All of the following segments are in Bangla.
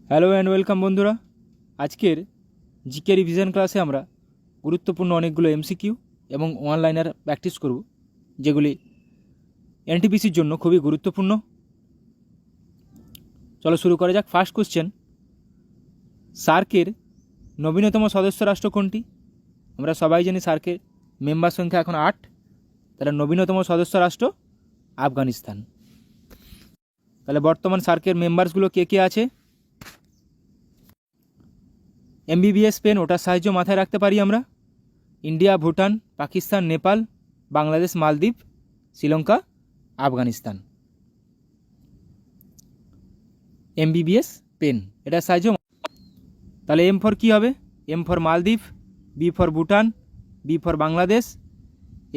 হ্যালো অ্যান্ড ওয়েলকাম বন্ধুরা। আজকের জিকে রিভিশন ক্লাসে আমরা গুরুত্বপূর্ণ অনেকগুলো এমসিকিউ এবং অনলাইনার প্র্যাকটিস করব, যেগুলি এনটিপিসির জন্য খুবই গুরুত্বপূর্ণ। চলো শুরু করা যাক। ফার্স্ট কোশ্চেন, সার্কের নবীনতম সদস্য রাষ্ট্র কোনটি? আমরা সবাই জানি সার্কের মেম্বার সংখ্যা এখন 8, তাহলে নবীনতম সদস্য রাষ্ট্র আফগানিস্তান। তাহলে বর্তমান সার্কের মেম্বারসগুলো কে কে আছে? এমবিবিএস পেন, ওটার সাহায্য মাথায় রাখতে পারি আমরা। ইন্ডিয়া, ভুটান, পাকিস্তান, নেপাল, বাংলাদেশ, মালদ্বীপ, শ্রীলঙ্কা, আফগানিস্তান। এমবিবিএস পেন, এটার সাহায্য। তাহলে এম ফর কী হবে? M for Maldives, B for Bhutan, B for Bangladesh,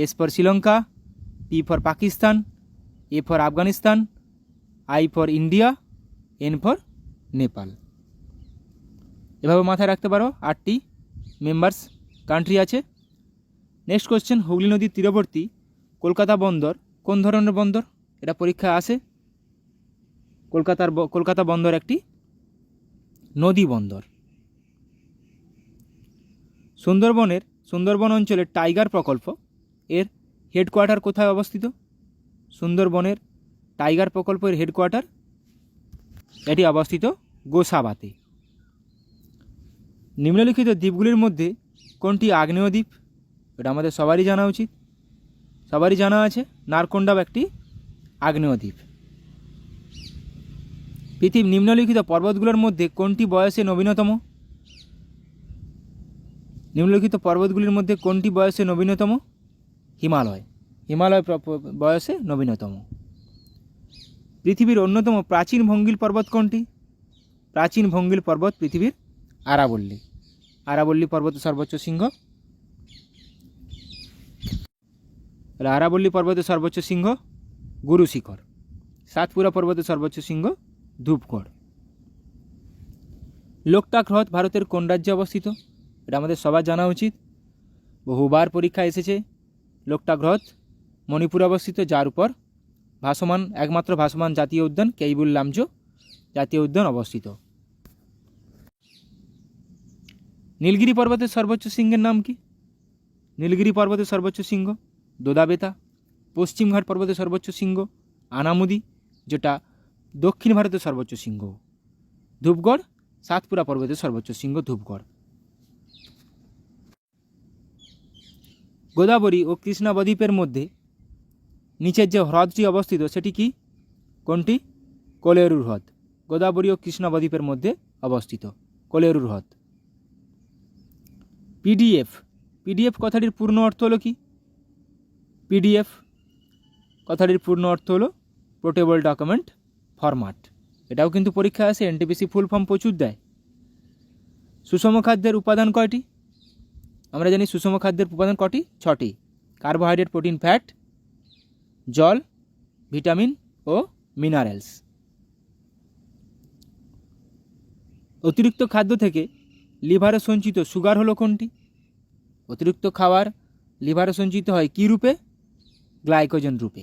S for Sri Lanka, P for Pakistan, A for Afghanistan, I for India, N for Nepal. এভাবে মাথায় রাখতে পারো 8টি মেম্বার্স কান্ট্রি আছে। নেক্সট কোশ্চেন, হুগলি নদীর তীরবর্তী কলকাতা বন্দর কোন ধরনের বন্দর? এটা পরীক্ষায় আসে। কলকাতা বন্দর একটি নদী বন্দর। সুন্দরবন অঞ্চলের টাইগার প্রকল্প এর হেডকোয়ার্টার কোথায় অবস্থিত? সুন্দরবনের টাইগার প্রকল্পের হেডকোয়ার্টার এটি অবস্থিত গোসাবাতে। নিম্নলিখিত দ্বীপগুলির মধ্যে কোনটি আগ্নেয় দ্বীপ? এটা আমাদের সবারই জানা উচিত, সবারই জানা আছে। নারকোন্ডাম একটি আগ্নেয় দ্বীপ। পৃথিবীর নিম্নলিখিত পর্বতগুলোর মধ্যে কোনটি বয়সে নবীনতম? নিম্নলিখিত পর্বতগুলির মধ্যে কোনটি বয়সে নবীনতম? হিমালয় বয়সে নবীনতম। পৃথিবীর অন্যতম প্রাচীন ভঙ্গিল পর্বত কোনটি? প্রাচীন ভঙ্গিল পর্বত পৃথিবীর আরাবল্লী পর্বতের সর্বোচ্চ শৃঙ্গ। আরাবল্লী পর্বতের সর্বোচ্চ শৃঙ্গ গুরু শিখর। সাতপুরা পর্বতের সর্বোচ্চ শৃঙ্গ ধূপগড়। লোকটাক হ্রদ ভারতের কোন রাজ্যে অবস্থিত? এটা আমাদের সবার জানা উচিত, বহুবার পরীক্ষা এসেছে। লোকটাক হ্রদ মণিপুরে অবস্থিত, যার উপর একমাত্র ভাসমান জাতীয় উদ্যান কেইবুল লামজো জাতীয় উদ্যান অবস্থিত। নীলগিরি পর্বতের সর্বোচ্চ শৃঙ্গের নাম কি? নীলগিরি পর্বতের সর্বোচ্চ শৃঙ্গ দোদাবেতা। পশ্চিমঘাট পর্বতের সর্বোচ্চ শৃঙ্গ আনামুদি, যেটা দক্ষিণ ভারতের সর্বোচ্চ শৃঙ্গ। ধূপগড় সাতপুরা পর্বতের সর্বোচ্চ শৃঙ্গ ধূপগড়। গোদাবরী ও কৃষ্ণা বদ্বীপের মধ্যে নিচের যে হ্রদটি অবস্থিত সেটি কি? কোনটি? কোলেরু হ্রদ। গোদাবরী ও কৃষ্ণা বদ্বীপের মধ্যে অবস্থিত কোলেরু হ্রদ। পিডিএফ কথাটির পূর্ণ অর্থ হলো কি? পিডিএফ কথাটির পূর্ণ অর্থ হলো পোর্টেবল ডকুমেন্ট ফরম্যাট। এটাও কিন্তু পরীক্ষা আসে, এনটিপিসি ফুল ফর্ম প্রচুর দেয়। সুষম খাদ্যের উপাদান কয়টি? আমরা জানি সুষম খাদ্যের উপাদান কটি? 6টি। কার্বোহাইড্রেট, প্রোটিন, ফ্যাট, জল, ভিটামিন ও মিনারেলস। অতিরিক্ত খাদ্য থেকে লিভারে সঞ্চিত সুগার হলো কোনটি? অতিরিক্ত খাবার লিভারে সঞ্চিত হয় কি রূপে? গ্লাইকোজেন রূপে।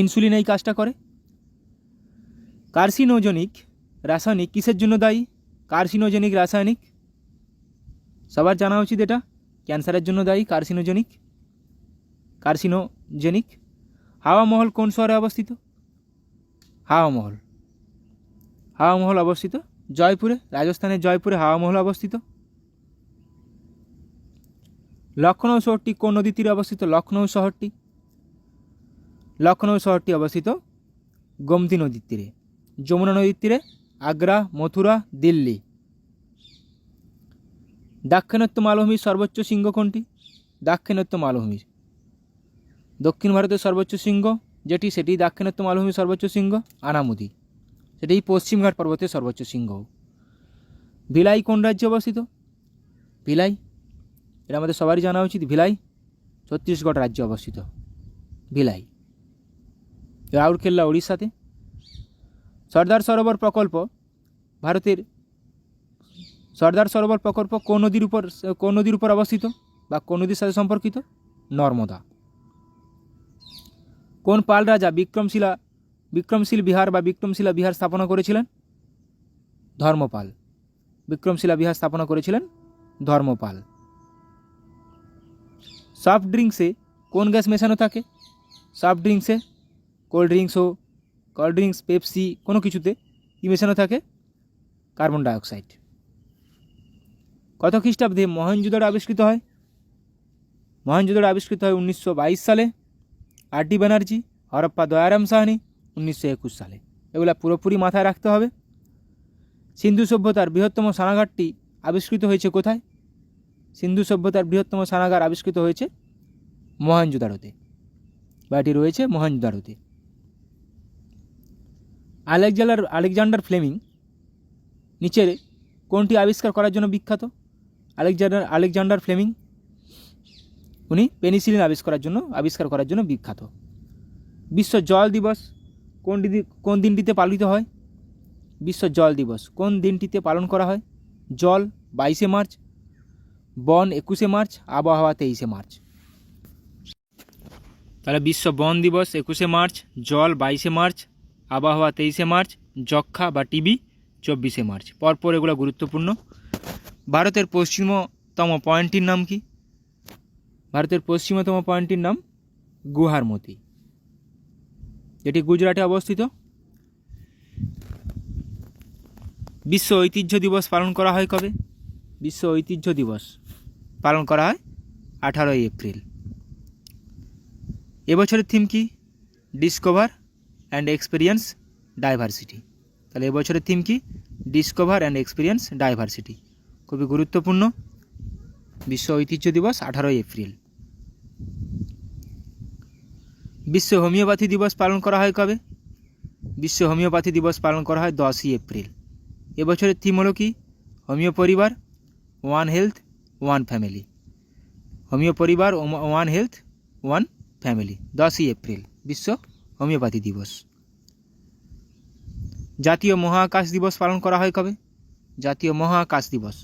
ইনসুলিন এই কাজটা করে। কার্সিনোজেনিক রাসায়নিক কিসের জন্য দায়ী? কার্সিনোজেনিক রাসায়নিক সবার জানা উচিত, এটা ক্যান্সারের জন্য দায়ী। কার্সিনোজেনিক। হাওয়া মহল কোন শহরে অবস্থিত? হাওয়া মহল অবস্থিত জয়পুরে, রাজস্থানের জয়পুরে হাওয়া মহল অবস্থিত। লখনৌ শহরটি কোন নদীর তীরে অবস্থিত? লখনৌ শহরটি অবস্থিত গোমতী নদীর তীরে, যমুনা নদীর তীরে। আগ্রা, মথুরা, দিল্লি। দাক্ষিণাত্য মালভূমির সর্বোচ্চ শৃঙ্গ কোনটি? দাক্ষিণাত্য মালভূমির দক্ষিণ ভারতের সর্বোচ্চ শৃঙ্গ সেটি দাক্ষিণাত্য মালভূমির সর্বোচ্চ শৃঙ্গ আনামুদি, সেটি পশ্চিমঘাট পর্বতের সর্বোচ্চ শৃঙ্গ। ভিলাই কোন রাজ্যে অবস্থিত? ভিলাই, এটা আমাদের সবারই জানা উচিত। ভিলাই ছত্তিশগড় রাজ্যে অবস্থিত। ভিলাই। রাউরকেল্লা উড়িষ্যাতে। সর্দার সরোবর প্রকল্প কোন নদীর উপর অবস্থিত বা কোন নদীর সাথে সম্পর্কিত? নর্মদা। কোন পাল রাজা বিক্রমশীলা বিহার স্থাপনা করেছিলেন? ধর্মপাল। বিক্রমশিলা বিহার স্থাপনা করেছিলেন ধর্মপাল। সফট ড্রিঙ্কসে কোন গ্যাস মেশানো থাকে? সফট ড্রিঙ্কসে কোল্ড ড্রিঙ্কস, পেপসি কোনো কিছুতে কী মেশানো থাকে? Carbon dioxide. কত খ্রিস্টাব্দে মহেঞ্জোদারো আবিষ্কৃত হয়? মহেঞ্জোদারো আবিষ্কৃত হয় 1922 সালে। আর.ডি. ব্যানার্জি, হরপ্পা দয়ারাম সাহানি 1921 সালে। এগুলা পুরোপুরি মাথায় রাখতে হবে। সিন্ধু সভ্যতার বৃহত্তম স্নানাগারটি আবিষ্কৃত হয়েছে কোথায়? সিন্ধু সভ্যতার বৃহত্তম স্নানাগার আবিষ্কৃত হয়েছে মহেঞ্জোদারোতে, বা এটি রয়েছে মহেঞ্জোদারোতে। আলেকজান্ডার ফ্লেমিং নিচের কোনটি আবিষ্কার করার জন্য বিখ্যাত? আলেকজান্ডার ফ্লেমিং উনি পেনিসিলিন আবিষ্কার করার জন্য বিখ্যাত। বিশ্ব জল দিবস কোন দিনটিতে পালিত হয়? বিশ্ব জল দিবস কোন দিনটিতে পালন করা হয়? জল 22শে মার্চ, বন 21শে মার্চ, আবহাওয়া 23শে মার্চ। তাহলে বিশ্ব বন দিবস 21শে মার্চ, জল 22শে মার্চ, আবহাওয়া 23শে মার্চ, যক্ষা বা টিবি 24শে মার্চ। পরপর এগুলো গুরুত্বপূর্ণ। ভারতের পশ্চিমতম পয়েন্টটির নাম কি? ভারতের পশ্চিমতম পয়েন্টটির নাম গুহারমতি, যেটি গুজরাটে অবস্থিত। বিশ্ব ঐতিহ্য দিবস পালন করা হয় কবে? বিশ্ব ঐতিহ্য দিবস পালন করা হয় 18ই এপ্রিল। এবছরের থিম কি? Discover and experience diversity. তাহলে এবছরের থিম কি? Discover and experience diversity. খুবই গুরুত্বপূর্ণ। বিশ্ব ঐতিহ্য দিবস 18ই এপ্রিল। বিশ্ব হোমিওপ্যাথি দিবস পালন করা হয় কবে? বিশ্ব হোমিওপ্যাথি দিবস পালন করা হয় 10ই এপ্রিল। এবছরের থিম হলো কি? হোমিও পরিবার, one health, one family. Homeo পরিবার, ওয়ান হেলথ, ওয়ান ফ্যামিলি। 10ই এপ্রিল বিশ্ব হোমিওপ্যাথি দিবস। জাতীয় মহাকাশ দিবস পালন করা হয় কবে? জাতীয় মহাকাশ দিবস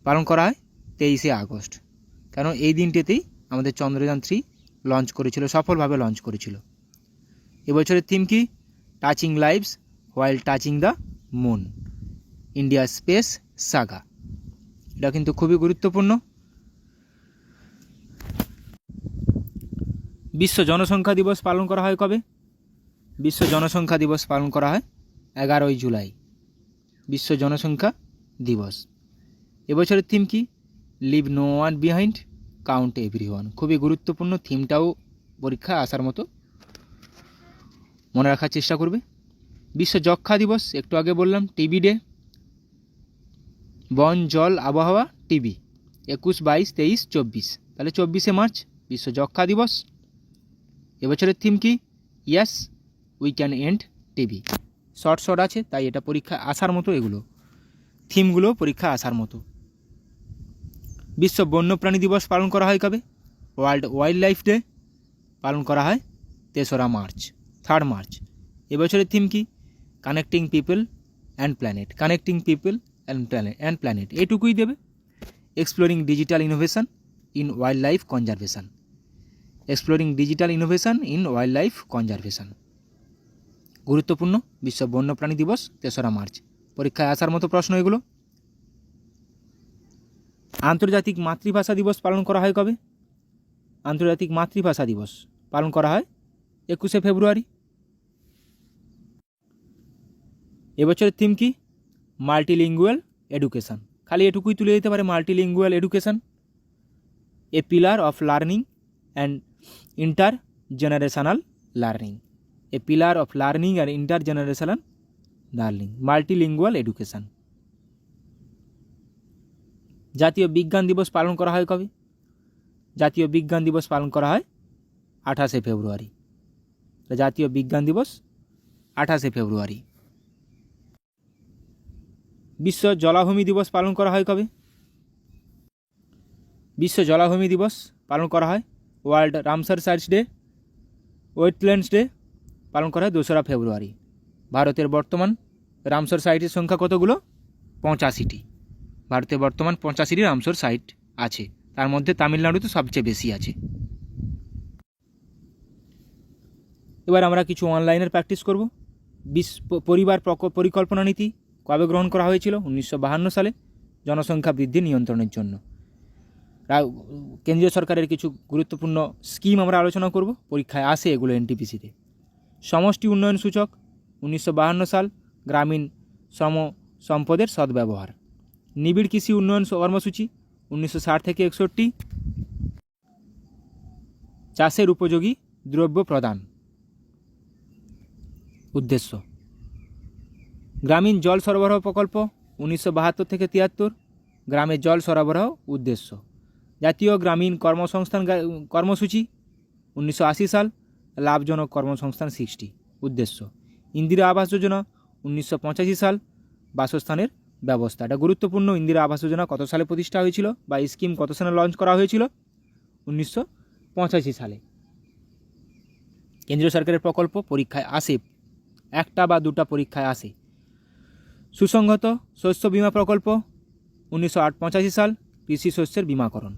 পালন করা হয় 23শে আগস্ট। কারণ এই দিনটিতেই আমাদের চন্দ্রযান 3 লঞ্চ করেছিল, সফলভাবে লঞ্চ করেছিল। এবছরের থিম কি? Touching lives while touching the moon, India space Saga. এটা কিন্তু খুবই গুরুত্বপূর্ণ। বিশ্ব জনসংখ্যা দিবস পালন করা হয় কবে? বিশ্ব জনসংখ্যা দিবস পালন করা হয় 11ই জুলাই, বিশ্ব জনসংখ্যা দিবস। এবছরের থিম কি? Leave no one behind, count everyone. খুবই গুরুত্বপূর্ণ। থিমটাও পরীক্ষা আসার মতো, মনে রাখার চেষ্টা করবে। বিশ্ব যক্ষা দিবস একটু আগে বললাম। টিবি ডে, বন, জল, আবহাওয়া, টিবি 21, 22, 23, 24। তাহলে 24শে মার্চ বিশ্ব যক্ষা দিবস। এবছরের থিম কি? Yes we can end TB. Short আছে, তাই এটা পরীক্ষা আসার মতো। এগুলো থিমগুলো পরীক্ষা আসার মতো। বিশ্ব বন্যপ্রাণী দিবস পালন করা হয় কবে? ওয়ার্ল্ড ওয়াইল্ড লাইফ ডে পালন করা হয় 3রা মার্চ, 3rd মার্চ। এবছরের থিম কি? Connecting people and planet. Connecting people and planet এটুকুই দেবে। Exploring digital innovation in wild life conservation. Exploring digital innovation in wild life conservation গুরুত্বপূর্ণ। বিশ্ব বন্যপ্রাণী দিবস 3রা মার্চ। পরীক্ষায় আসার মতো প্রশ্ন এগুলো। আন্তর্জাতিক মাতৃভাষা দিবস পালন করা হয় কবে? আন্তর্জাতিক মাতৃভাষা দিবস পালন করা হয় 21শে ফেব্রুয়ারি। এবছরের থিম কি? Multilingual education. খালি এটুকুই তুলে দিতে পারে, multilingual education, A pillar of learning and inter generational learning. A pillar of learning and inter generational learning, multilingual education. জাতীয় বিজ্ঞান দিবস পালন করা হয় কবে? জাতীয় বিজ্ঞান দিবস পালন করা হয় 28শে ফেব্রুয়ারি। জাতীয় বিজ্ঞান দিবস 28শে ফেব্রুয়ারি। বিশ্ব জলাভূমি দিবস পালন করা হয় কবে? বিশ্ব জলাভূমি দিবস পালন করা হয় world Ramsar sites day, wetlands day পালন করা হয় 2রা ফেব্রুয়ারি। ভারতের বর্তমান রামসার সাইটের সংখ্যা কতগুলো? 85টি। ভারতে বর্তমান 85টি রামসার সাইট আছে, তার মধ্যে তামিলনাড়ুতে সবচেয়ে বেশি আছে। এবার আমরা কিছু অনলাইনের প্র্যাকটিস করব। পরিবার পরিকল্পনা নীতি কবে গ্রহণ করা হয়েছিল? 1952 সালে, জনসংখ্যা বৃদ্ধি নিয়ন্ত্রণের জন্য। কেন্দ্রীয় সরকারের কিছু গুরুত্বপূর্ণ স্কিম আমরা আলোচনা করব, পরীক্ষায় আসে এগুলো এনটিপিসিতে। সমষ্টি উন্নয়ন সূচক 1952 সাল, গ্রামীণ শ্রম সম্পদের সদ্ব্যবহার। নিবিড় কৃষি উন্নয়ন কর্মসূচি 1960 থেকে 61, চাষের উপযোগী দ্রব্য প্রদান। উদ্দেশ্য গ্রামীণ জল সরবরাহ প্রকল্প 1972 থেকে 73, গ্রামে জল সরবরাহ উদ্দেশ্য। জাতীয় গ্রামীণ কর্মসংস্থান কর্মসূচি 1980 সাল, লাভজনক কর্মসংস্থান 60, উদ্দেশ্য। ইন্দিরা আবাস যোজনা 1985 সাল, বাসস্থানের ব্যবস্থা। এটা গুরুত্বপূর্ণ। ইন্দিরা আবাস যোজনা কত সালে প্রতিষ্ঠা হয়েছিল বা এই স্কিম কত সালে লঞ্চ করা হয়েছিল? 1985 সালে। কেন্দ্রীয় সরকারের প্রকল্প পরীক্ষায় আসে, একটা বা দুটা পরীক্ষায় আসে। সুসংহত শস্য বীমা প্রকল্প 1985 সাল, কৃষি শস্যের বীমাকরণ।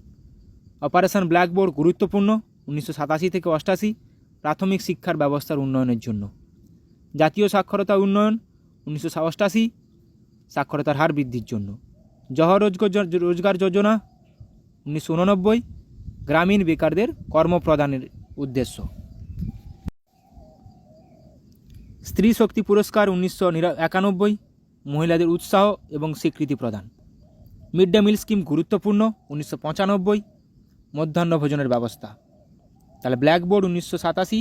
অপারেশন ব্ল্যাকবোর্ড গুরুত্বপূর্ণ 1987 থেকে 88, প্রাথমিক শিক্ষার ব্যবস্থার উন্নয়নের জন্য। জাতীয় সাক্ষরতা উন্নয়ন 1988, সাক্ষরতার হার বৃদ্ধির জন্য। জওহর রোজগার যোজনা 1989, গ্রামীণ বেকারদের কর্মপ্রদানের উদ্দেশ্য। স্ত্রী শক্তি পুরস্কার 1991, মহিলাদের উৎসাহ এবং স্বীকৃতি প্রদান। মিড ডে মিল স্কিম গুরুত্বপূর্ণ 1995, মধ্যাহ্ন ভোজনের ব্যবস্থা। তাহলে blackboard 1987,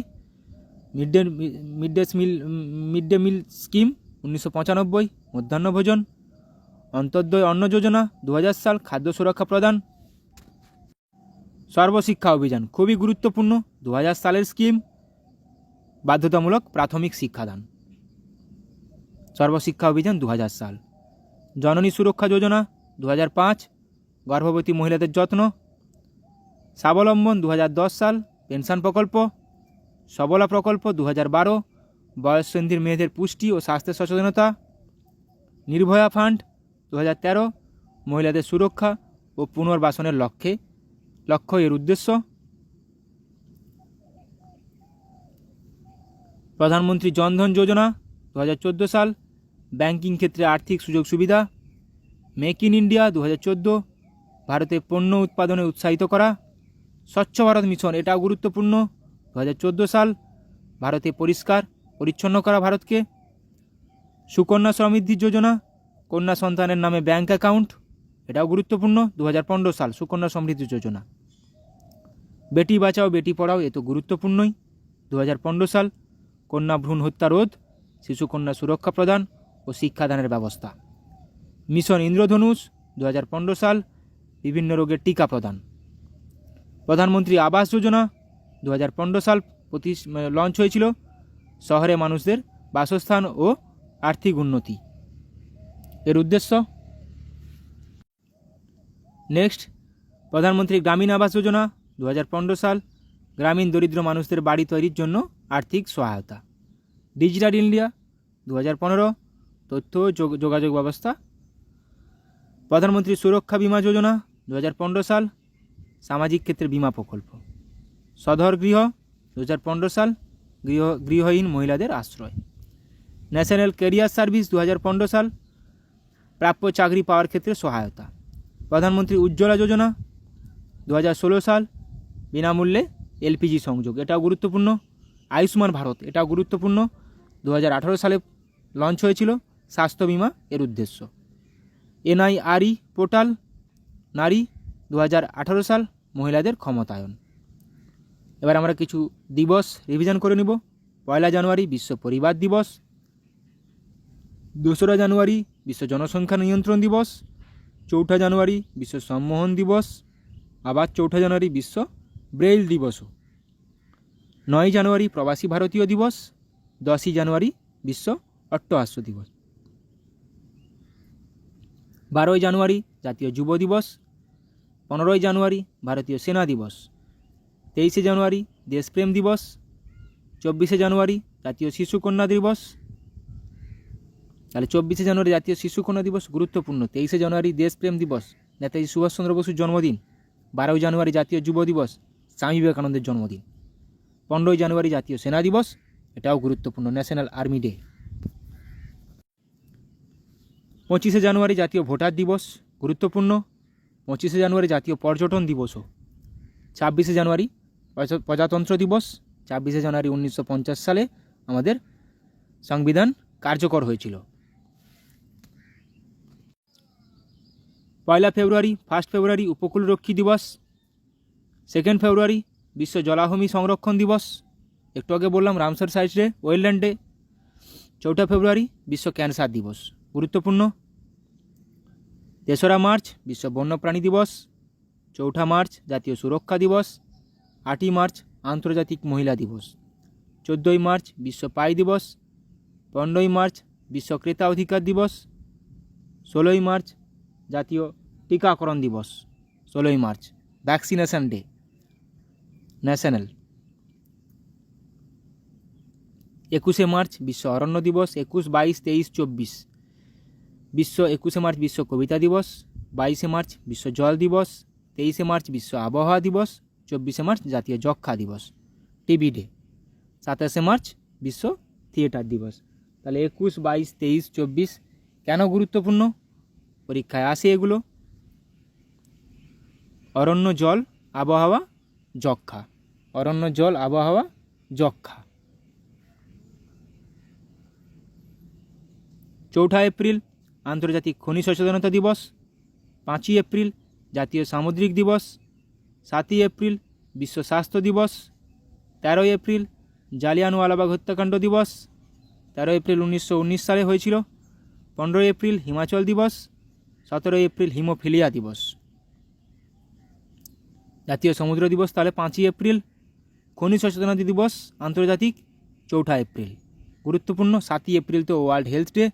mid day meal scheme 1995, মধ্যাহ্ন ভোজন। অন্তর্দয় অন্ন যোজনা 2000 সাল, খাদ্য সুরক্ষা প্রদান। সর্বশিক্ষা অভিযান খুবই গুরুত্বপূর্ণ, 2000 সালের স্কিম, বাধ্যতামূলক প্রাথমিক শিক্ষাদান। সর্বশিক্ষা অভিযান 2000 সাল। জননী সুরক্ষা যোজনা 2005, গর্ভবতী মহিলাদের যত্ন। স্বাবলম্বন 2010 সাল, পেনশন প্রকল্প। সবলা প্রকল্প 2012, বয়ঃসন্ধির মেয়েদের পুষ্টি ও স্বাস্থ্য সচেতনতা। নির্ভয়া ফান্ড 2013, মহিলাদের সুরক্ষা ও পুনর্বাসনের লক্ষ্য এর উদ্দেশ্য। প্রধানমন্ত্রী জনধন যোজনা 2014 সাল, ব্যাংকিং ক্ষেত্রে আর্থিক সুযোগ সুবিধা। মেক ইন ইন্ডিয়া 2014, ভারতে পণ্য উৎপাদনে উৎসাহিত করা। স্বচ্ছ ভারত মিশন, এটাও গুরুত্বপূর্ণ, 2014 সাল, ভারতে পরিষ্কার পরিচ্ছন্ন করা ভারতকে। সুকন্যা সমৃদ্ধি যোজনা, কন্যা সন্তানের নামে ব্যাংক অ্যাকাউন্ট, এটাও গুরুত্বপূর্ণ, 2015 সাল, সুকন্যা সমৃদ্ধি যোজনা। বেটি বাঁচাও বেটি পড়াও, এ তো গুরুত্বপূর্ণই, 2015 সাল, কন্যা ভ্রূণ হত্যা রোধ, শিশুকন্যা সুরক্ষা প্রদান ও শিক্ষাদানের ব্যবস্থা। মিশন ইন্দ্রধনুষ 2015 সাল, বিভিন্ন রোগের টিকা প্রদান। প্রধানমন্ত্রী আবাস যোজনা 2015 সাল লঞ্চ হয়েছিল, শহরে মানুষদের বাসস্থান ও আর্থিক উন্নতি এর উদ্দেশ্য। নেক্সট, প্রধানমন্ত্রী গ্রামীণ আবাস যোজনা 2015 সাল, গ্রামীণ দরিদ্র মানুষদের বাড়ি তৈরির জন্য আর্থিক সহায়তা। ডিজিটাল ইন্ডিয়া 2015, তথ্য ও যোগাযোগ ব্যবস্থা। প্রধানমন্ত্রী সুরক্ষা বীমা যোজনা 2015 সাল, সামাজিক ক্ষেত্রে বীমা প্রকল্প। সধর গৃহ 2015 সাল, গৃহহীন মহিলাদের আশ্রয়। ন্যাশনাল ক্যারিয়ার সার্ভিস 2015 সাল, প্রাপ্য চাকরি পাওয়ার ক্ষেত্রে সহায়তা। প্রধানমন্ত্রী উজ্জ্বলা যোজনা 2016 সাল, বিনামূল্যে এলপিজি সংযোগ, এটাও গুরুত্বপূর্ণ। আয়ুষ্মান ভারত, এটাও গুরুত্বপূর্ণ, 2018 সালে লঞ্চ হয়েছিল, স্বাস্থ্য বিমা এর উদ্দেশ্য। এনআইআরই পোর্টাল, নারী, 2018 সাল, মহিলাদের ক্ষমতায়ন। এবার আমরা কিছু দিবস রিভিশন করে নিব। 1 জানুয়ারি বিশ্ব পরিবার দিবস, 2 জানুয়ারি বিশ্ব জনসংখ্যা নিয়ন্ত্রণ দিবস, 4 জানুয়ারি বিশ্ব সম্মোহন দিবস, আবার 4 জানুয়ারি বিশ্ব ব্রেইল দিবসও। 9 জানুয়ারি প্রবাসী ভারতীয় দিবস, 10 জানুয়ারি বিশ্ব অট্টহাস্য দিবস। 12 জানুয়ারি জাতীয় যুব দিবস, 15 জানুয়ারি ভারতীয় সেনা দিবস, 23 জানুয়ারি দেশপ্রেম দিবস, 24 জানুয়ারি জাতীয় শিশুকন্যা দিবস। তাহলে 24 জানুয়ারি জাতীয় শিশুকন্যা দিবস গুরুত্বপূর্ণ। 23 জানুয়ারি দেশপ্রেম দিবস, নেতাজি সুভাষচন্দ্র বসুর জন্মদিন। 12 জানুয়ারি জাতীয় যুব দিবস, স্বামী বিবেকানন্দের জন্মদিন। 15 জানুয়ারি জাতীয় সেনা দিবস, এটাও গুরুত্বপূর্ণ, ন্যাশনাল আর্মি ডে। 25শে জানুয়ারি জাতীয় ভোটার দিবস, গুরুত্বপূর্ণ। 25শে জানুয়ারি জাতীয় পর্যটন দিবসও। 26শে জানুয়ারি প্রজাতন্ত্র দিবস। 26শে জানুয়ারি 1950 সালে আমাদের সংবিধান কার্যকর হয়েছিল। 1 ফেব্রুয়ারি 1 ফেব্রুয়ারি উপকূলরক্ষী দিবস। 2 ফেব্রুয়ারি বিশ্ব জলাভূমি সংরক্ষণ দিবস। একটু আগে বললাম রামসার সাইট ডে, ওয়েলল্যান্ড ডে। 4 ফেব্রুয়ারি বিশ্ব ক্যান্সার দিবস, গুরুত্বপূর্ণ। 3রা মার্চ বিশ্ব বন্যপ্রাণী দিবস। 4 মার্চ জাতীয় সুরক্ষা দিবস। 8ই মার্চ আন্তর্জাতিক মহিলা দিবস। 14ই মার্চ বিশ্ব পাই দিবস। 15ই মার্চ বিশ্ব ক্রেতা অধিকার দিবস। 16ই মার্চ জাতীয় টিকাকরণ দিবস। 16ই মার্চ ভ্যাকসিনেশন ডে ন্যাশনাল। 21শে মার্চ বিশ্ব অরণ্য দিবস। 21, 22, 23, 24 বিশ্ব 21শে মার্চ বিশ্ব কবিতা দিবস। 22শে মার্চ বিশ্ব জল দিবস। 23শে মার্চ বিশ্ব আবহাওয়া দিবস। 24শে মার্চ জাতীয় যক্ষা দিবস, টিবি ডে। 27শে মার্চ বিশ্ব থিয়েটার দিবস। তাহলে 21, 22, 23, 24 কেন গুরুত্বপূর্ণ? পরীক্ষায় আসে এগুলো। অরণ্য, জল, আবহাওয়া, যক্ষা। অরণ্য, জল, আবহাওয়া, যক্ষা। 4 এপ্রিল আন্তর্জাতিক খনি সচেতনতা দিবস। 5ই এপ্রিল জাতীয় সামুদ্রিক দিবস। 7ই এপ্রিল বিশ্ব স্বাস্থ্য দিবস। 13ই এপ্রিল জালিয়ানওয়ালাবাগ হত্যাকাণ্ড দিবস। 13 এপ্রিল 1919 সালে হয়েছিল। 15 এপ্রিল হিমাচল দিবস। 17 এপ্রিল হিমোফিলিয়া দিবস। জাতীয় সমুদ্র দিবস তাহলে 5ই এপ্রিল। খনি সচেতনতা দিবস আন্তর্জাতিক 4 এপ্রিল, গুরুত্বপূর্ণ। 7ই এপ্রিল তো ওয়ার্ল্ড হেলথ ডে,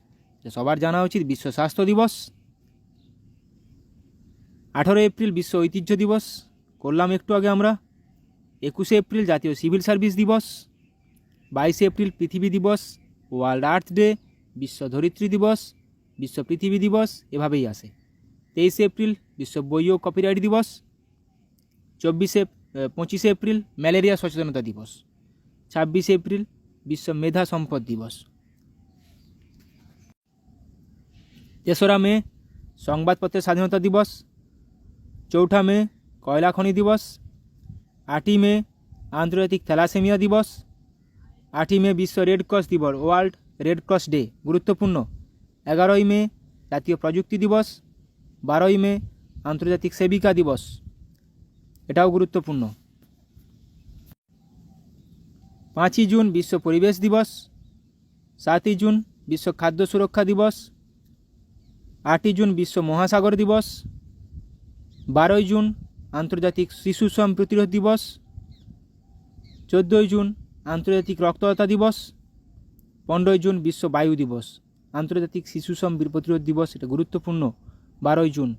সবার জানা উচিত। বিশ্ব স্বাস্থ্য দিবস। 18 এপ্রিল বিশ্ব ঐতিহ্য দিবস, করলাম একটু আগে আমরা। 21শে এপ্রিল জাতীয় সিভিল সার্ভিস দিবস। 22শে এপ্রিল পৃথিবী দিবস, ওয়ার্ল্ড আর্থ ডে, বিশ্ব ধরিত্রী দিবস, বিশ্ব পৃথিবী দিবস, এভাবেই আসে। 23শে এপ্রিল বিশ্ব বই ও কপিরাইট দিবস। 25শে এপ্রিল ম্যালেরিয়া সচেতনতা দিবস। 26শে এপ্রিল বিশ্ব মেধা সম্পদ দিবস। 3রা মে সংবাদপত্রের স্বাধীনতা দিবস। 4 মে কয়লা খনি দিবস। 8ই মে আন্তর্জাতিক থ্যালাসেমিয়া দিবস। 8ই মে বিশ্ব রেড ক্রস দিবস, ওয়ার্ল্ড রেড ক্রস ডে, গুরুত্বপূর্ণ। 11ই মে জাতীয় প্রযুক্তি দিবস। 12ই মে আন্তর্জাতিক সেবিকা দিবস, এটাও গুরুত্বপূর্ণ। 5ই জুন বিশ্ব পরিবেশ দিবস। 7ই জুন বিশ্ব খাদ্য সুরক্ষা দিবস। 8ই জুন বিশ্ব মহাসাগর দিবস। 12ই জুন আন্তর্জাতিক শিশু শ্রম প্রতিরোধ দিবস। 14ই জুন আন্তর্জাতিক রক্তদাতা দিবস। 15ই জুন বিশ্ব বায়ু দিবস। আন্তর্জাতিক শিশু শ্রম প্রতিরোধ দিবস, এটা গুরুত্বপূর্ণ। 12ই জুন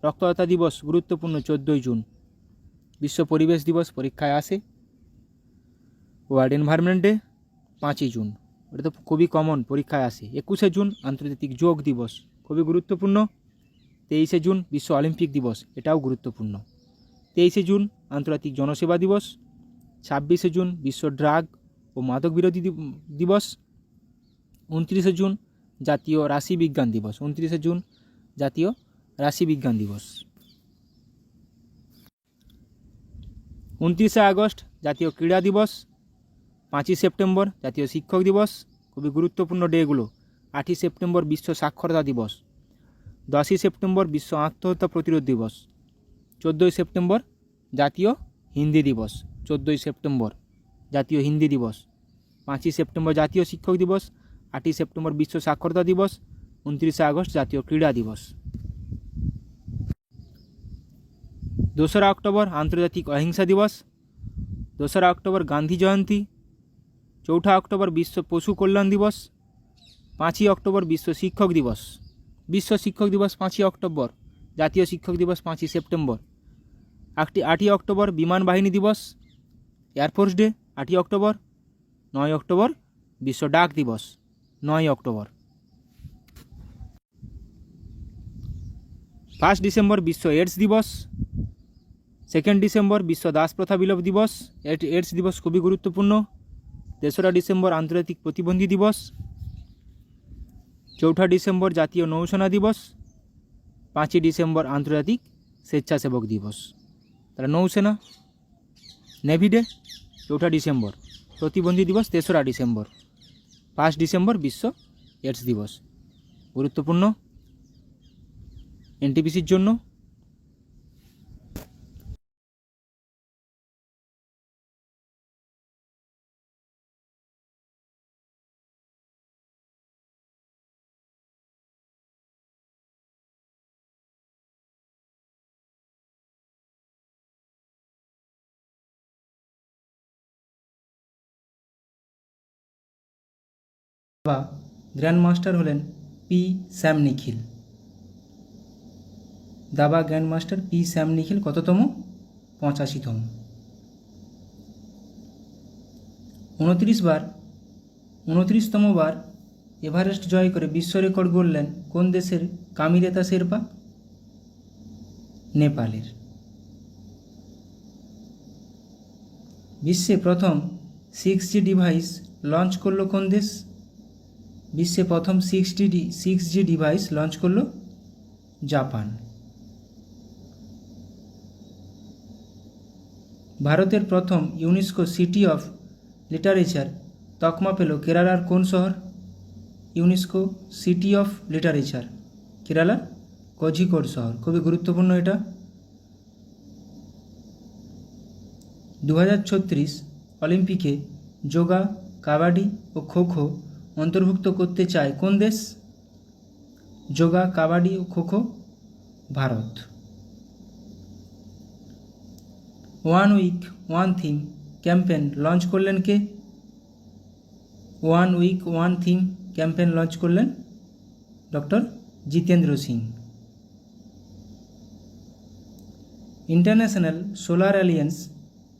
রক্তদাতা দিবস, গুরুত্বপূর্ণ। 14ই জুন বিশ্ব পরিবেশ দিবস, পরীক্ষায় আসে। ওয়ার্ল্ড এনভায়রনমেন্ট ডে 5ই জুন, এটা তো খুবই কমন, পরীক্ষায় আসে। 21শে জুন আন্তর্জাতিক যোগ দিবস, খুবই গুরুত্বপূর্ণ। 23শে জুন বিশ্ব অলিম্পিক দিবস, এটাও গুরুত্বপূর্ণ। 23শে জুন আন্তর্জাতিক জনসেবা দিবস। 26শে জুন বিশ্ব ড্রাগ ও মাদক বিরোধী দিবস। 29শে জুন জাতীয় রাশি বিজ্ঞান দিবস। 29শে জুন জাতীয় রাশি বিজ্ঞান দিবস। 29শে আগস্ট জাতীয় ক্রীড়া দিবস। 5ই সেপ্টেম্বর জাতীয় শিক্ষক দিবস, খুবই গুরুত্বপূর্ণ ডেগুলো। 8ই সেপ্টেম্বর বিশ্ব সাক্ষরতা দিবস। 10ই সেপ্টেম্বর বিশ্ব আত্মহত্যা প্রতিরোধ দিবস। 14ই সেপ্টেম্বর জাতীয় হিন্দি দিবস। 14ই সেপ্টেম্বর জাতীয় হিন্দি দিবস। 5ই সেপ্টেম্বর জাতীয় শিক্ষক দিবস। 8ই সেপ্টেম্বর বিশ্ব সাক্ষরতা দিবস। 29শে আগস্ট জাতীয় ক্রীড়া দিবস। 2রা অক্টোবর আন্তর্জাতিক অহিংসা দিবস। 2রা অক্টোবর গান্ধী জয়ন্তী। 4 অক্টোবর বিশ্ব পশু কল্যাণ দিবস। 5ই অক্টোবর বিশ্ব শিক্ষক দিবস। বিশ্ব শিক্ষক দিবস 5ই অক্টোবর। জাতীয় শিক্ষক দিবস 5ই সেপ্টেম্বর। 8ই অক্টোবর বিমান বাহিনী দিবস, এয়ারফোর্স ডে 8ই অক্টোবর। 9ই অক্টোবর বিশ্ব ডাক দিবস, 9ই অক্টোবর। 1 ডিসেম্বর বিশ্ব এডস দিবস। 2 ডিসেম্বর বিশ্ব দাস প্রথা বিলোপ দিবস, এডস দিবস খুবই গুরুত্বপূর্ণ। 3রা ডিসেম্বর আন্তর্জাতিক প্রতিবন্ধী দিবস। 4 ডিসেম্বর জাতীয় নৌসেনা দিবস, 5 ডিসেম্বর আন্তর্জাতিক স্বেচ্ছাসেবক দিবস। তাহলে নৌসেনা, নেভি ডে 4 ডিসেম্বর, প্রতিবন্ধী দিবস 3রা ডিসেম্বর, 5 ডিসেম্বর বিশ্ব এইডস দিবস। গুরুত্বপূর্ণ এনটিপিসির জন্য। বা গ্র্যান্ড মাস্টার হলেন পি স্যাম নিখিল। দাবা গ্র্যান্ড মাস্টার পি স্যাম নিখিল কততম? 85তম। 29তম বার এভারেস্ট জয় করে বিশ্ব রেকর্ড গড়লেন কোন দেশের কামিরেতা শেরপা? নেপালের। বিশ্বে প্রথম 6G ডিভাইস লঞ্চ করলো কোন দেশ? বিশ্বে প্রথম 6G ডিভাইস লঞ্চ করলো জাপান। ভারতের প্রথম ইউনেস্কো সিটি অফ লিটারেচার তকমা পেল কেরালার কোন শহর? ইউনেস্কো সিটি অফ লিটারেচার কেরালার কোঝিকোড শহর। খুবই গুরুত্বপূর্ণ এটা। 2036 অলিম্পিকে যোগা, কাবাডি ও খোখো অন্তর্ভুক্ত করতে চায় কোন দেশ? যোগা, কাবাডি ও kho kho Bharat. 1 week 1 theme campaign launch করলেন কে? 1 উইক 1 থিম ক্যাম্পেন লঞ্চ করলেন doctor Jitendra Singh. International solar alliance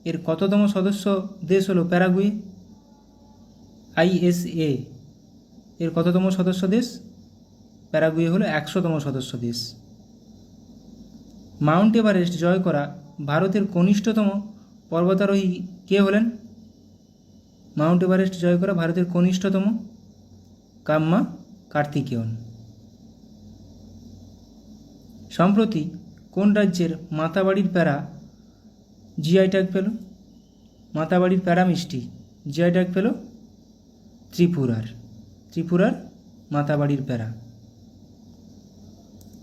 এর কততম সদস্য দেশ হলো প্যারাগুয়ে? ISA এর কততম সদস্য দেশ? প্যারাগুয়ে হলো 100তম সদস্য দেশ। মাউন্ট এভারেস্ট জয় করা ভারতের কনিষ্ঠতম পর্বতারোহী কে হলেন? মাউন্ট এভারেস্ট জয় করা ভারতের কনিষ্ঠতম কাম্মা কার্তিকেয়ন। সম্প্রতি কোন রাজ্যের মাতাবাড়ির প্যারা জিআই ট্যাগ পেল? মাতাবাড়ির প্যারা মিষ্টি জিআই ট্যাগ পেল ত্রিপুরার মাতাবাড়ির প্যারা।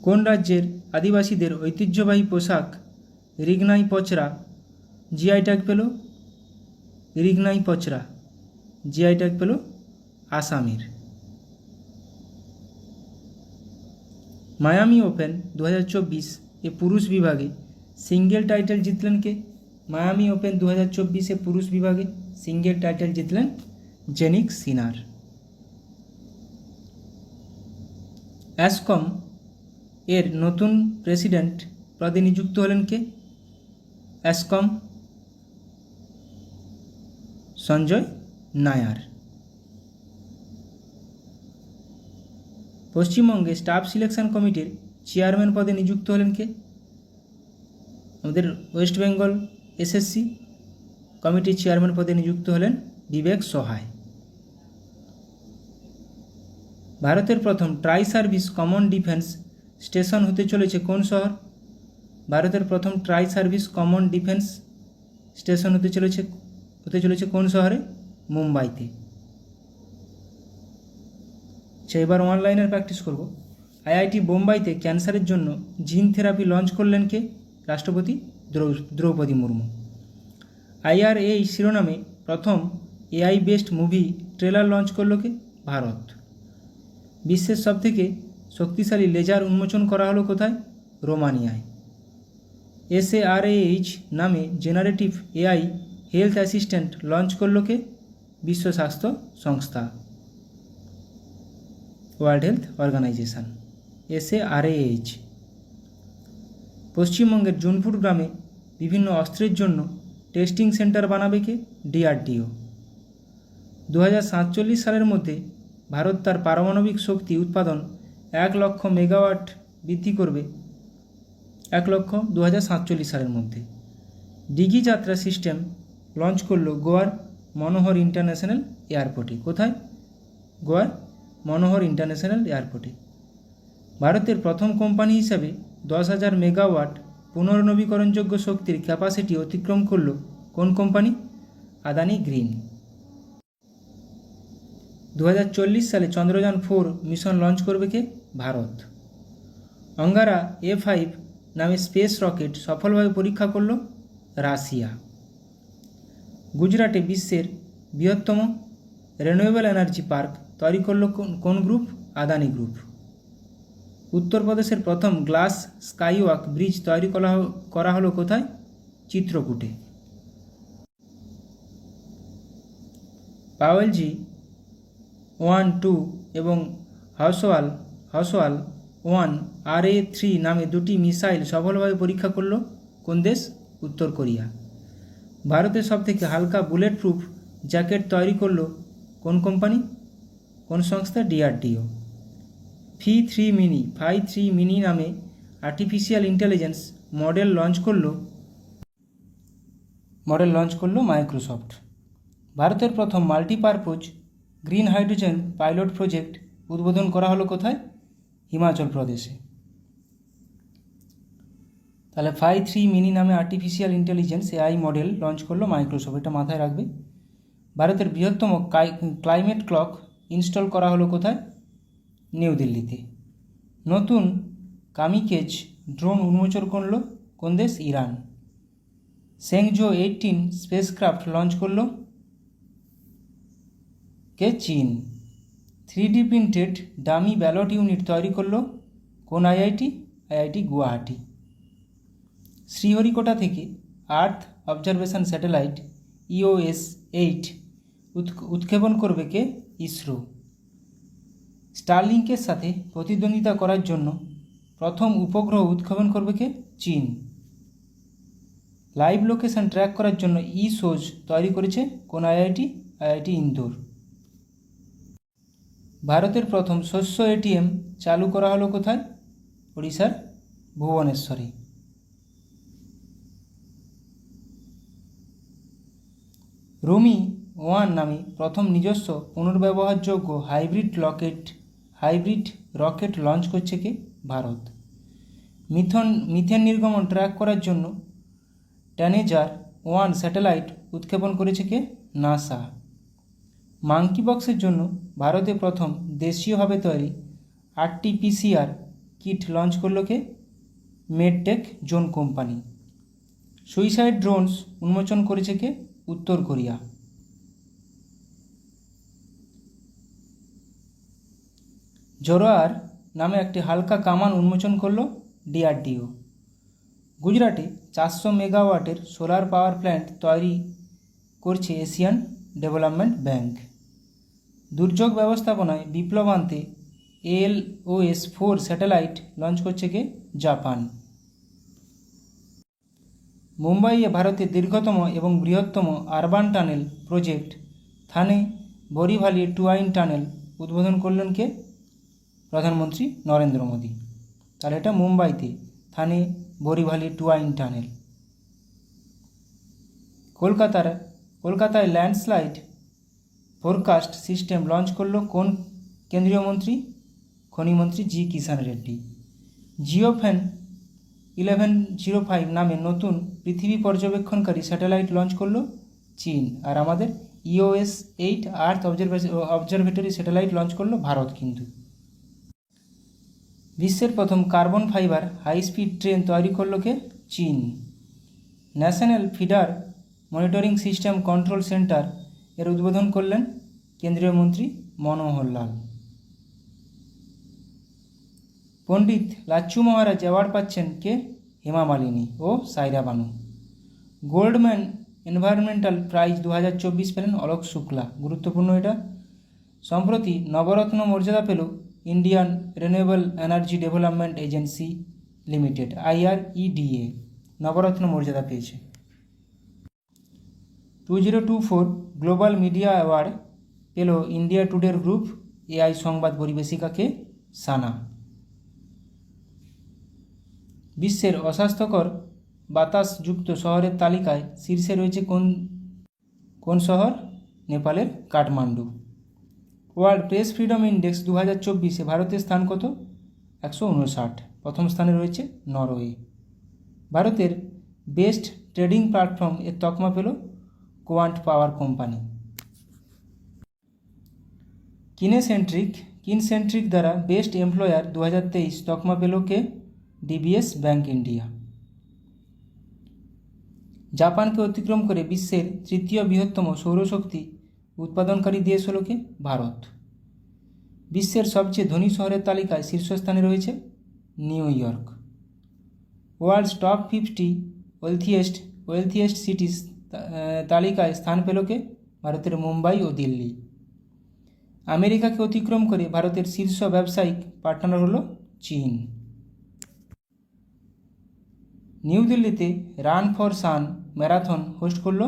কোন রাজ্যের আদিবাসীদের ঐতিহ্যবাহী পোশাক রিগনাই পচরা জিআই ট্যাগ পেল? রিগনাই পচরা জিআই ট্যাগ পেল আসামের। মায়ামি ওপেন 2024 এ পুরুষ বিভাগে সিঙ্গেল টাইটেল জিতলেন কে? মায়ামি ওপেন 2024 এ পুরুষ বিভাগে সিঙ্গেল টাইটেল জিতলেন জেনিক সিনার। অ্যাসকম এর নতুন প্রেসিডেন্ট পদে নিযুক্ত হলেন কে? অ্যাসকম সঞ্জয় নায়ার। পশ্চিমবঙ্গে স্টাফ সিলেকশন কমিটির চেয়ারম্যান পদে নিযুক্ত হলেন কে? আমাদের ওয়েস্ট বেঙ্গল SSC কমিটির চেয়ারম্যান পদে নিযুক্ত হলেন বিবেক সহায়। ভারতের প্রথম try service common defence station হতে চলেছে কোন শহর? ভারতের প্রথম try service common defence station হতে চলেছে কোন শহরে? মুম্বাইতে। আচ্ছা, এবার অনলাইনের প্র্যাকটিস করব। IIT বোম্বাইতে ক্যান্সারের জন্য জিন থেরাপি লঞ্চ করলেন কে? রাষ্ট্রপতি দ্রৌপদী মুর্মু। IRA শিরোনামে প্রথম AI based movie trailer launch করল কে? ভারত। বিশ্বের সবথেকে শক্তিশালী লেজার উন্মোচন করা হলো কোথায়? রোমানিয়ায়। SARAH নামে generative AI health assistant launch করল কে? বিশ্ব স্বাস্থ্য সংস্থা, ওয়ার্ল্ড হেলথ অর্গানাইজেশন। SARAH। পশ্চিমবঙ্গের জুনপুর গ্রামে বিভিন্ন অস্ত্রের জন্য টেস্টিং সেন্টার বানাবে কে? DRDO। 2047 সালের মধ্যে ভারত তার পারমাণবিক শক্তি উৎপাদন 1 লক্ষ মেগাওয়াট বৃদ্ধি করবে। 2047 সালের মধ্যে। ডিগি যাত্রা সিস্টেম লঞ্চ করলো গোয়ার মনোহর ইন্টারন্যাশনাল এয়ারপোর্টে। কোথায়? গোয়ার মনোহর ইন্টারন্যাশনাল এয়ারপোর্টে। ভারতের প্রথম কোম্পানি হিসাবে 10,000 মেগাওয়াট পুনর্নবীকরণযোগ্য শক্তির ক্যাপাসিটি অতিক্রম করল কোন কোম্পানি? আদানি গ্রিন। 2040 সালে চন্দ্রযান-4 মিশন লঞ্চ করবে কে? ভারত। অঙ্গারা A5 নামে স্পেস রকেট সফলভাবে পরীক্ষা করল রাশিয়া। গুজরাটে বিশ্বের বৃহত্তম রিনিউয়েবল এনার্জি পার্ক তৈরি করল কোন গ্রুপ? আদানি গ্রুপ। উত্তরপ্রদেশের প্রথম গ্লাস স্কাইওয়াক ব্রিজ তৈরি করা হলো কোথায়? চিত্রকূটে। পাওয়েলজি 1, 2 এবং হাউসওয়াল 1 RA3 নামে দুটি মিসাইল সফলভাবে পরীক্ষা করল কোন দেশ? উত্তর কোরিয়া। ভারতের সবথেকে হালকা বুলেট প্রুফ জ্যাকেট তৈরি করল কোন কোম্পানি? কোন সংস্থা? DRDO। 5-3 মিনি নামে আর্টিফিশিয়াল ইন্টেলিজেন্স মডেল লঞ্চ করলো মাইক্রোসফট। ভারতের প্রথম multipurpose green hydrogen pilot project উদ্বোধন করা হলো কোথায়? হিমাচল প্রদেশে। তাহলে 5-3 মিনি নামে artificial intelligence AI model launch করলো মাইক্রোসফট, এটা মাথায় রাখবে। ভারতের বৃহত্তম ক্লাইমেট ক্লক ইনস্টল করা হলো কোথায়? নিউ দিল্লিতে। নতুন কামিকেজ ড্রোন উন্মোচন করল কোন দেশ? ইরান। সেংজো 18 স্পেসক্রাফট লঞ্চ করল কে? চীন। 3D printed dummy ballot unit তৈরি করল কোন IIT? IIT গুয়াহাটি। শ্রীহরিকোটা থেকে আর্থ অবজারভেশন স্যাটেলাইট EOS-8 উৎক্ষেপণ করবে কে? ইসরো। স্টারলিংকের সাথে প্রতিদ্বন্দ্বিতা করার জন্য প্রথম উপগ্রহ উৎক্ষেপণ করবে কে? চীন। লাইভ লোকেশন ট্র্যাক করার জন্য eSOZ তৈরি করেছে কোন IIT? IIT ইন্দোর। ভারতের প্রথম শস্য ATM চালু করা হলো কোথায়? ওড়িশার ভুবনেশ্বরে। রুমি 1 নামে প্রথম নিজস্ব পুনর্ব্যবহারযোগ্য হাইব্রিড রকেট লঞ্চ করছে কে? ভারত। মিথেন নির্গমন ট্র্যাক করার জন্য ট্যানেজার 1 স্যাটেলাইট উৎক্ষেপণ করেছে কে? নাসা। মাঙ্কি বক্সের জন্য ভারতে প্রথম দেশীয়ভাবে তৈরি RT-PCR কিট লঞ্চ করলো কে? Medtech zone company. Suicide drones উন্মোচন করেছে কে? উত্তর কোরিয়া। জোরোয়ার নামে একটি হালকা কামান উন্মোচন করল DRDO। গুজরাটে 400 মেগাওয়াটের সোলার পাওয়ার প্ল্যান্ট তৈরি করছে এশিয়ান ডেভেলপমেন্ট ব্যাংক। দুর্যোগ ব্যবস্থাপনায় বিপ্লব আনতে ALOS-4 স্যাটেলাইট লঞ্চ করছে কে? জাপান। মুম্বাইয়ে ভারতের দীর্ঘতম এবং বৃহত্তম আরবান টানেল প্রজেক্ট থানে বোরিভালি টুয়াইন টানেল উদ্বোধন করলেন কে? প্রধানমন্ত্রী নরেন্দ্র মোদী। তাহলে এটা মুম্বাইতে থানে বোরিভালি টুয়াইন টানেল। কলকাতায় ল্যান্ডস্লাইড ফোরকাস্ট সিস্টেম লঞ্চ করলো কোন কেন্দ্রীয় মন্ত্রী? খনিমন্ত্রী জি কিষাণ রেড্ডি। জিওফেন 1105 নামে নতুন পৃথিবী পর্যবেক্ষণকারী স্যাটেলাইট লঞ্চ করলো চীন। আর আমাদের EOS-8 আর্থ অবজারভেটরি স্যাটেলাইট লঞ্চ করলো ভারত। কিন্তু বিশ্বের প্রথম carbon fibre high speed train তৈরি করলো কে? চীন। National feeder monitoring system control centre এর উদ্বোধন করলেন কেন্দ্রীয় মন্ত্রী মনোহর লাল। পণ্ডিত লাচ্ছু মহারাজ অ্যাওয়ার্ড পাচ্ছেন কে? হেমা মালিনী ও সাইরা বানু। গোল্ডম্যান এনভায়রনমেন্টাল প্রাইজ 2024 পেলেন অলোক শুক্লা। গুরুত্বপূর্ণ এটা। সম্প্রতি নবরত্ন মর্যাদা পেল Indian renewable energy development agency limited IREDA নবরত্ন মর্যাদা পেয়েছে। 2024 গ্লোবাল মিডিয়া অ্যাওয়ার্ড পেল ইন্ডিয়া টুডের গ্রুপ AI সংবাদ পরিবেশিকাকে সানা। বিশ্বের অস্বাস্থ্যকর বাতাসযুক্ত শহরের তালিকায় শীর্ষে রয়েছে কোন শহর? নেপালের Kathmandu. World press freedom index 2024-এ ভারতের স্থান কত? 159। প্রথম স্থানে রয়েছে নরওয়ে। ভারতের বেস্ট ট্রেডিং প্ল্যাটফর্ম এর তকমা পেল কোয়ান্ট পাওয়ার কোম্পানি। কিনসেন্ট্রিক দ্বারা বেস্ট এমপ্লয়ার 2023 তকমা পেল কে? DBS bank India. জাপানকে অতিক্রম করে বিশ্বের তৃতীয় বৃহত্তম সৌরশক্তি উৎপাদনকারী দেশ হল কে? ভারত। বিশ্বের সবচেয়ে ধনী শহরের তালিকায় শীর্ষস্থানে রয়েছে New York. World's top 50 wealthiest cities তালিকায় স্থান পেল কে? ভারতের মুম্বাই ও দিল্লি। আমেরিকাকে অতিক্রম করে ভারতের শীর্ষ ব্যবসায়িক পার্টনার হল চীন। নিউ দিল্লিতে run for sun marathon host করল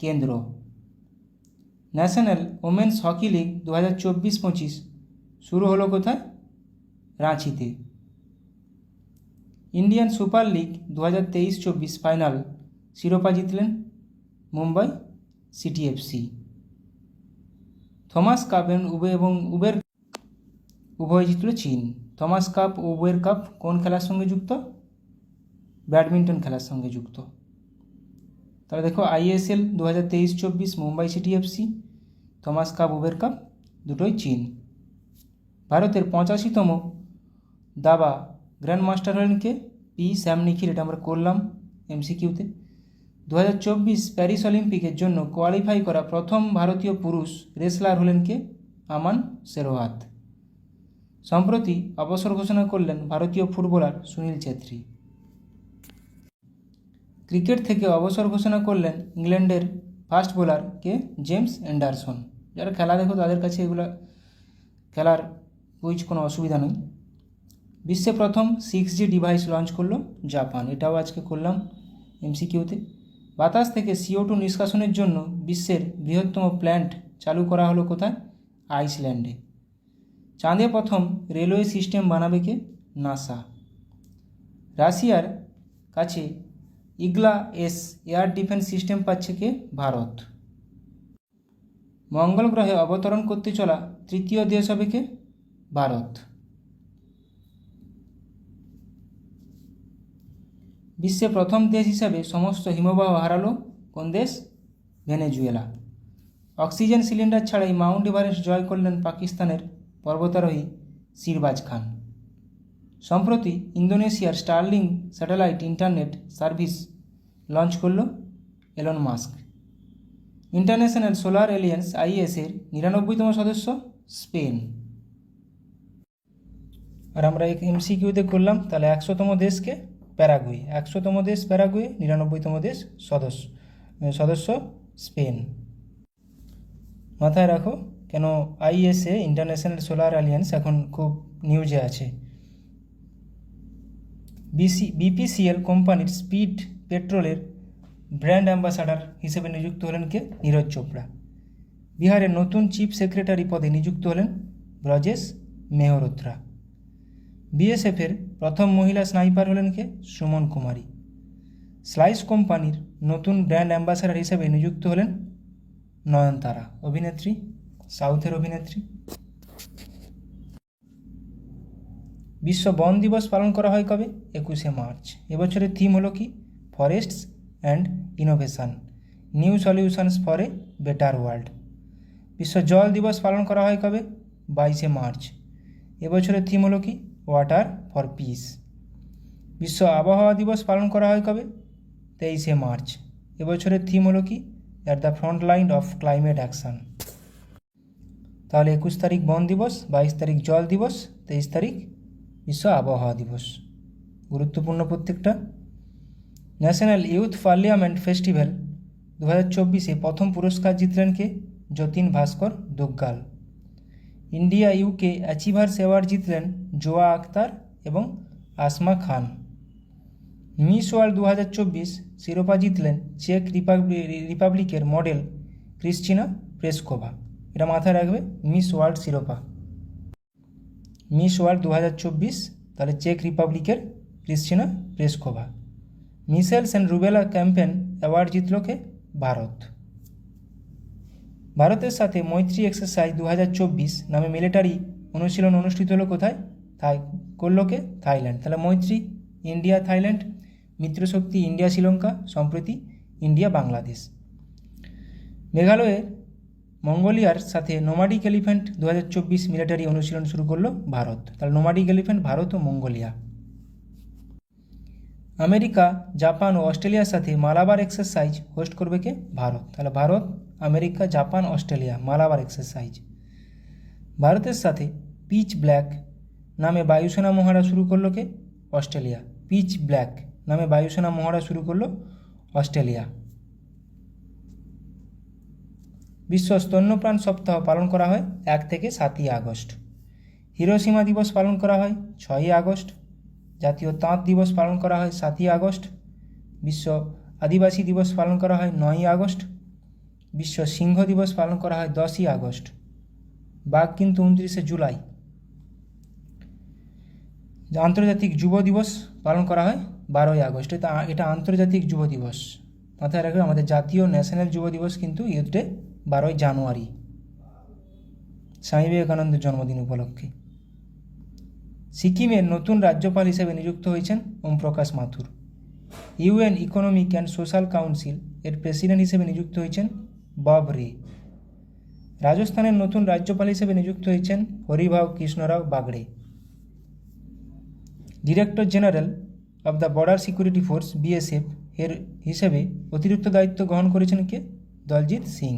কেন্দ্র। ন্যাশনাল ওমেন্স হকি লিগ 2024-25 শুরু হলো কোথায়? রাঁচিতে। ইন্ডিয়ান সুপার লিগ 2023-24 ফাইনাল শিরোপা জিতলেন Mumbai city FC. Thomas cup এবং উবের উভয় জিতল চীন। থমাস কাপ ও উবের কাপ কোন খেলার সঙ্গে যুক্ত? ব্যাডমিন্টন খেলার সঙ্গে যুক্ত। তাহলে দেখো ISL 2023-24 Mumbai city FC, Thomas cup Uber cup দুটোই চীন। ভারতের 85তম দাবা গ্র্যান্ড মাস্টার হলেন কে? পি স্যাম নিখিল। এটা আমরা করলাম এমসিকিউতে। 2024 প্যারিস অলিম্পিকের জন্য কোয়ালিফাই করা প্রথম ভারতীয় পুরুষ রেসলার হলেন কে? আমান শেরওয়াত। সম্প্রতি অবসর ঘোষণা করলেন ভারতীয় ফুটবলার সুনীল ছেত্রী। ক্রিকেট থেকে অবসর ঘোষণা করলেন ইংল্যান্ডের ফাস্ট বোলার কে? James Anderson. যারা খেলা দেখো তাদের কাছে এগুলো খেলার কুইজ কোনো অসুবিধা নেই। বিশ্বে প্রথম 6G ডিভাইস লঞ্চ করলো জাপান। এটাও আজকে করলাম এমসিকিউতে। বাতাস থেকে CO2 নিষ্কাশনের জন্য বিশ্বের বৃহত্তম প্ল্যান্ট চালু করা হলো কোথায়? আইসল্যান্ডে। চাঁদে প্রথম রেলওয়ে সিস্টেম বানাবে কে? নাসা। রাশিয়ার কাছে ইগলা-S এয়ার ডিফেন্স সিস্টেম পাচ্ছে কে? ভারত। মঙ্গল গ্রহে অবতরণ করতে চলা তৃতীয় দেশ হবে কে? ভারত। বিশ্বে প্রথম দেশ হিসাবে সমস্ত হিমবাহ হারালো কোন দেশ? ভেনেজুয়েলা। অক্সিজেন সিলিন্ডার ছাড়াই মাউন্ট এভারেস্ট জয় করলেন পাকিস্তানের পর্বতারোহী শিরবাজ খান। সম্প্রতি ইন্দোনেশিয়ার Starlink satellite internet service launch করল Elon Musk. International solar alliance IS-এর 99তম সদস্য স্পেন। আর আমরা এমসিকিউতে করলাম তাহলে 100তম দেশকে প্যারাগুয়ে। 100তম দেশ প্যারাগুয়ে, 99তম দেশ সদস্য স্পেন। মাথায় রাখো কেন IS-এ ইন্টারন্যাশনাল সোলার অ্যালিয়েন্স এখন খুব নিউজে আছে। BPCL কোম্পানির স্পিড পেট্রোলের ব্র্যান্ড অ্যাম্বাসাডার হিসেবে নিযুক্ত হলেন কে? নীরজ চোপড়া। বিহারের নতুন চিফ সেক্রেটারি পদে নিযুক্ত হলেন ব্রজেশ মেহরোত্রা। BSF-এর প্রথম মহিলা স্নাইপার হলেন কে? সুমন কুমারী। স্লাইস কোম্পানির নতুন ব্র্যান্ড অ্যাম্বাসাডার হিসেবে নিযুক্ত হলেন নয়নতারা, অভিনেত্রী, সাউথের অভিনেত্রী। বিশ্ব বন দিবস পালন করা হয় কবে? 21শে মার্চ। এবছরের থিম হলো কি? Forests and innovation, new solutions for a better world. বিশ্ব জল দিবস পালন করা হয় কবে? 22শে মার্চ। এবছরের থিম হলো কি? Water for piece. বিশ্ব আবহাওয়া দিবস পালন করা হয় কবে? 23শে মার্চ। এবছরের থিম হলো কি? At the front line of climate action. তাহলে 21 তারিখ বন দিবস, 22 তারিখ জল দিবস, 23 তারিখ বিশ্ব আবহাওয়া দিবস। গুরুত্বপূর্ণ প্রত্যেকটা। ন্যাশনাল ইউথ পার্লামেন্ট ফেস্টিভ্যাল 2024-এ প্রথম পুরস্কার জিতলেন কে? যতীন ভাস্কর দুগ্গাল। ইন্ডিয়া UK অ্যাচিভার্স অ্যাওয়ার্ড জিতলেন জোয়া আক্তার এবং আসমা খান। মিস ওয়ার্ল্ড 2024 শিরোপা জিতলেন চেক রিপাবলিকের মডেল ক্রিস্টিনা প্রেসকোভা। এটা মাথায় রাখবে, মিস ওয়ার্ল্ড শিরোপা মিস ওয়ার্ল্ড 2024, তাহলে চেক রিপাবলিকের Krystyna Pyszkova. Measles and rubella campaign award জিতল কে? ভারত। ভারতের সাথে মৈত্রী এক্সারসাইজ 2024 নামে মিলিটারি অনুশীলন অনুষ্ঠিত হলো কোথায়? করলো কে? থাইল্যান্ড। তাহলে মৈত্রী ইন্ডিয়া থাইল্যান্ড, মিত্রশক্তি ইন্ডিয়া শ্রীলঙ্কা, সম্প্রতি ইন্ডিয়া বাংলাদেশ। মেঘালয়ের মঙ্গোলিয়ার সাথে নোমাডিক এলিফ্যান্ট 2024 মিলিটারি অনুশীলন শুরু করলো ভারত। তাহলে নোমাডিক এলিফ্যান্ট ভারত ও মঙ্গোলিয়া। আমেরিকা, জাপান ও অস্ট্রেলিয়ার সাথে মালাবার এক্সারসাইজ হোস্ট করবে কে? ভারত। তাহলে Bharat, America, Japan, Australia Malabar exercise. ভারতের সাথে পিচ ব্ল্যাক নামে বায়ুসেনা মহড়া শুরু করলো কে? অস্ট্রেলিয়া। পিচ ব্ল্যাক নামে বায়ুসেনা মহড়া শুরু করলো অস্ট্রেলিয়া। বিশ্ব স্তন্যপান সপ্তাহ পালন করা হয় 1 থেকে 7ই আগস্ট। হিরোশিমা দিবস পালন করা হয় 6ই আগস্ট। জাতীয় তাঁত দিবস পালন করা হয় 7ই আগস্ট। বিশ্ব আদিবাসী দিবস পালন করা হয় 9ই আগস্ট। বিশ্ব সিংহ দিবস পালন করা হয় 10ই আগস্ট। বাঘ কিন্তু 29শে জুলাই। আন্তর্জাতিক যুব দিবস পালন করা হয় 12ই আগস্ট। এটা আন্তর্জাতিক যুব দিবস। মাথায় রাখবে, আমাদের জাতীয় ন্যাশনাল যুব দিবস কিন্তু ইউথ ডে 12ই জানুয়ারি, স্বামী বিবেকানন্দের জন্মদিন উপলক্ষে। সিকিমের নতুন রাজ্যপাল হিসেবে নিযুক্ত হয়েছেন Om Prakash Mathur. UN economic and social council এর প্রেসিডেন্ট হিসেবে নিযুক্ত হয়েছেন বব রে। রাজস্থানের নতুন রাজ্যপাল হিসেবে নিযুক্ত হয়েছেন Haribhau Kishanrao Bagde. Director general of the border security force BSF এর হিসেবে অতিরিক্ত দায়িত্ব গ্রহণ করেছেন কে? দলজিৎ সিং।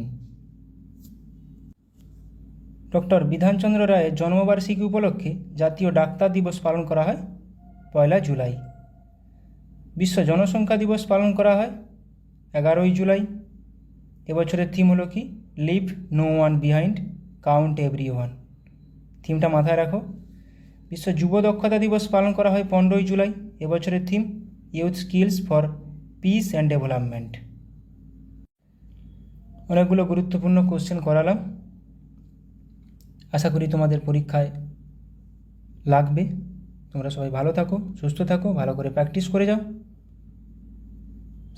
ডক্টর বিধানচন্দ্র রায়ের জন্মবার্ষিকী উপলক্ষে জাতীয় ডাক্তার দিবস পালন করা হয় 1 জুলাই। বিশ্ব জনসংখ্যা দিবস পালন করা হয় 11ই জুলাই। এবছরের থিম হলো কি? Leave no one behind, count everyone. থিমটা মাথায় রাখো। বিশ্ব যুব দক্ষতা দিবস পালন করা হয় 15ই জুলাই। এবছরের theme youth skills for piece and development. অনেকগুলো গুরুত্বপূর্ণ কোশ্চেন করালাম, আশা করি তোমাদের পরীক্ষায় লাগবে। তোমরা সবাই ভালো থাকো, সুস্থ থাকো, ভালো করে প্র্যাকটিস করে যাও।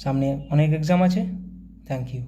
সামনে অনেক এক্সাম আছে। Thank you.